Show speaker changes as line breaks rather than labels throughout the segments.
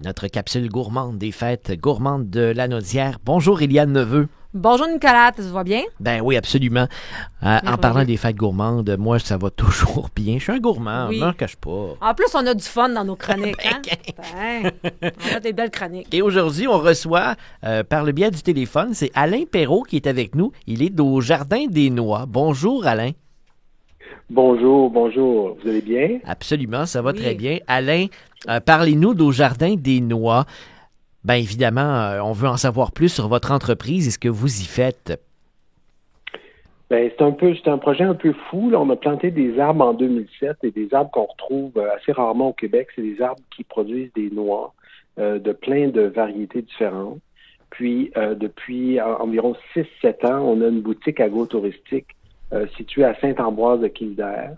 Notre capsule gourmande des fêtes gourmandes de Lanaudière. Bonjour Éliane Neveu.
Bonjour Nicolas, ça va bien?
Ben oui, absolument. En parlant des fêtes gourmandes, moi, ça va toujours bien. Je suis un gourmand,
Oui.
je m'en cache pas.
En plus, on a du fun dans nos chroniques. Hein? On a des belles chroniques.
Et aujourd'hui, on reçoit, par le biais du téléphone, c'est Alain Perrault qui est avec nous. Il est au Jardin des Noix. Bonjour Alain.
Bonjour. Vous allez bien?
Absolument, ça va
Oui.
très bien. Alain, parlez-nous d'au Jardin des Noix. Bien évidemment, on veut en savoir plus sur votre entreprise et ce que vous y faites.
Ben, c'est un projet un peu fou. Là. On a planté des arbres en 2007 et des arbres qu'on retrouve assez rarement au Québec. C'est des arbres qui produisent des noix de plein de variétés différentes. Puis, depuis environ 6-7 ans, on a une boutique agro-touristique située à Saint-Ambroise-de-Kildare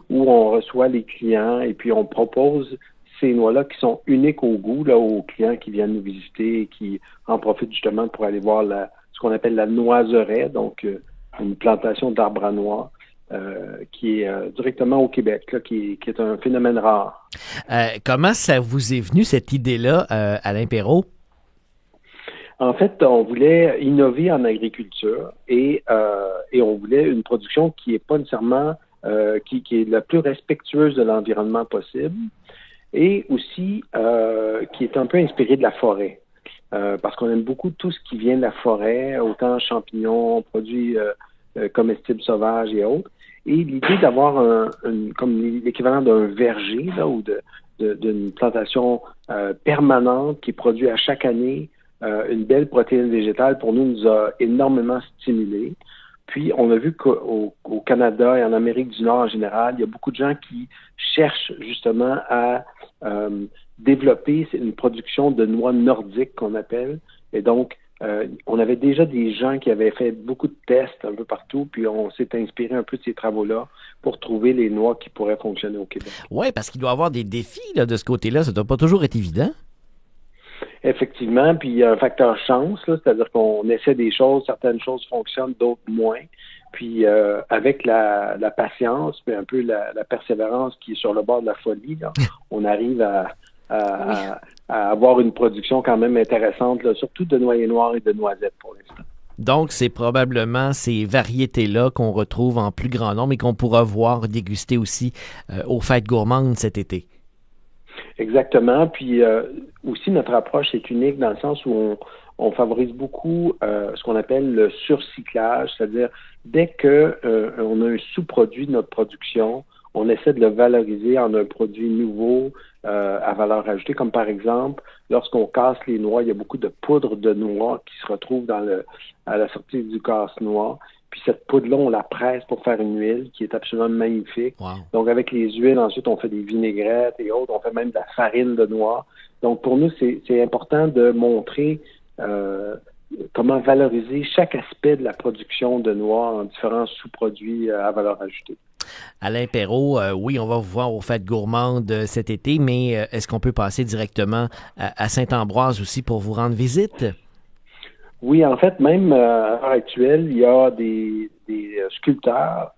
où on reçoit les clients et puis on propose ces noix-là qui sont uniques au goût là, aux clients qui viennent nous visiter et qui en profitent justement pour aller voir ce qu'on appelle la noiseraie, donc une plantation d'arbres à noix qui est directement au Québec, là, qui est un phénomène rare.
Comment ça vous est venu, cette idée-là, Alain Perrault?
En fait, on voulait innover en agriculture et on voulait une production qui est pas nécessairement qui est la plus respectueuse de l'environnement possible et aussi qui est un peu inspirée de la forêt. Parce qu'on aime beaucoup tout ce qui vient de la forêt, autant champignons, produits comestibles sauvages et autres. Et l'idée d'avoir comme l'équivalent d'un verger là, ou d'une plantation permanente qui produit à chaque année une belle protéine végétale, pour nous a énormément stimulés. Puis, on a vu qu'au Canada et en Amérique du Nord en général, il y a beaucoup de gens qui cherchent justement à développer une production de noix nordiques qu'on appelle. Et donc, on avait déjà des gens qui avaient fait beaucoup de tests un peu partout, puis on s'est inspiré un peu de ces travaux-là pour trouver les noix qui pourraient fonctionner au Québec.
Oui, parce qu'il doit y avoir des défis là, de ce côté-là. Ça ne doit pas toujours être évident.
Effectivement, puis il y a un facteur chance, là, c'est-à-dire qu'on essaie des choses, certaines choses fonctionnent, d'autres moins. Puis avec la patience, puis un peu la persévérance qui est sur le bord de la folie, là, on arrive à avoir une production quand même intéressante, là, surtout de noyer noir et de noisettes pour l'instant.
Donc, c'est probablement ces variétés-là qu'on retrouve en plus grand nombre et qu'on pourra voir déguster aussi aux fêtes gourmandes cet été.
Exactement. Puis aussi, notre approche est unique dans le sens où on favorise beaucoup ce qu'on appelle le surcyclage, c'est-à-dire dès que on a un sous-produit de notre production, on essaie de le valoriser en un produit nouveau à valeur ajoutée, comme par exemple, lorsqu'on casse les noix, il y a beaucoup de poudre de noix qui se retrouve à la sortie du casse-noix. Puis cette poudre-là, on la presse pour faire une huile qui est absolument magnifique.
Wow.
Donc avec les huiles, ensuite, on fait des vinaigrettes et autres. On fait même de la farine de noix. Donc pour nous, c'est important de montrer comment valoriser chaque aspect de la production de noix en différents sous-produits à valeur ajoutée.
Alain Perrault, oui, on va vous voir aux fêtes gourmandes cet été, mais est-ce qu'on peut passer directement à Saint-Ambroise aussi pour vous rendre visite?
Oui, en fait, même à l'heure actuelle, il y a des sculpteurs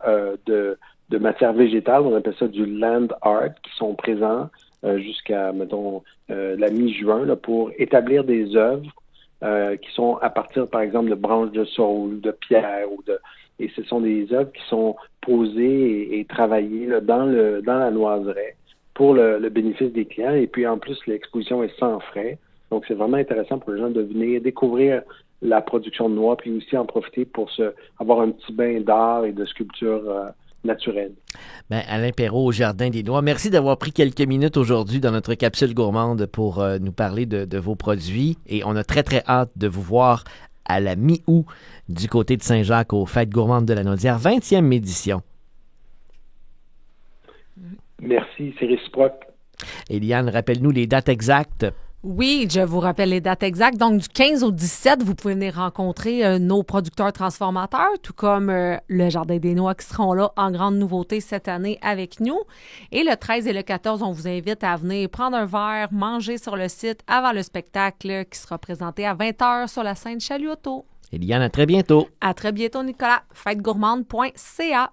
de matière végétale, on appelle ça du land art, qui sont présents jusqu'à, mettons, la mi-juin là, pour établir des œuvres qui sont à partir, par exemple, de branches de saule, de pierre, et ce sont des œuvres qui sont posées et travaillées là, dans la noiseraie pour le bénéfice des clients. Et puis, en plus, l'exposition est sans frais. Donc, c'est vraiment intéressant pour les gens de venir découvrir la production de noix, puis aussi en profiter pour avoir un petit bain d'art et de sculpture naturelle.
Ben, Alain Perrault au Jardin des Noix, merci d'avoir pris quelques minutes aujourd'hui dans notre capsule gourmande pour nous parler de vos produits. Et on a très, très hâte de vous voir à la mi-août du côté de Saint-Jacques aux Fêtes gourmandes de Lanaudière, 20e édition.
Merci, c'est réciproque.
Éliane, rappelle-nous les dates exactes.
Oui, je vous rappelle les dates exactes. Donc, du 15 au 17, vous pouvez venir rencontrer nos producteurs transformateurs, tout comme le Jardin des Noix qui seront là en grande nouveauté cette année avec nous. Et le 13 et le 14, on vous invite à venir prendre un verre, manger sur le site avant le spectacle qui sera présenté à 20h sur la scène Chaluoto.
Éliane, à très bientôt.
À très bientôt, Nicolas. Fêtegourmande.ca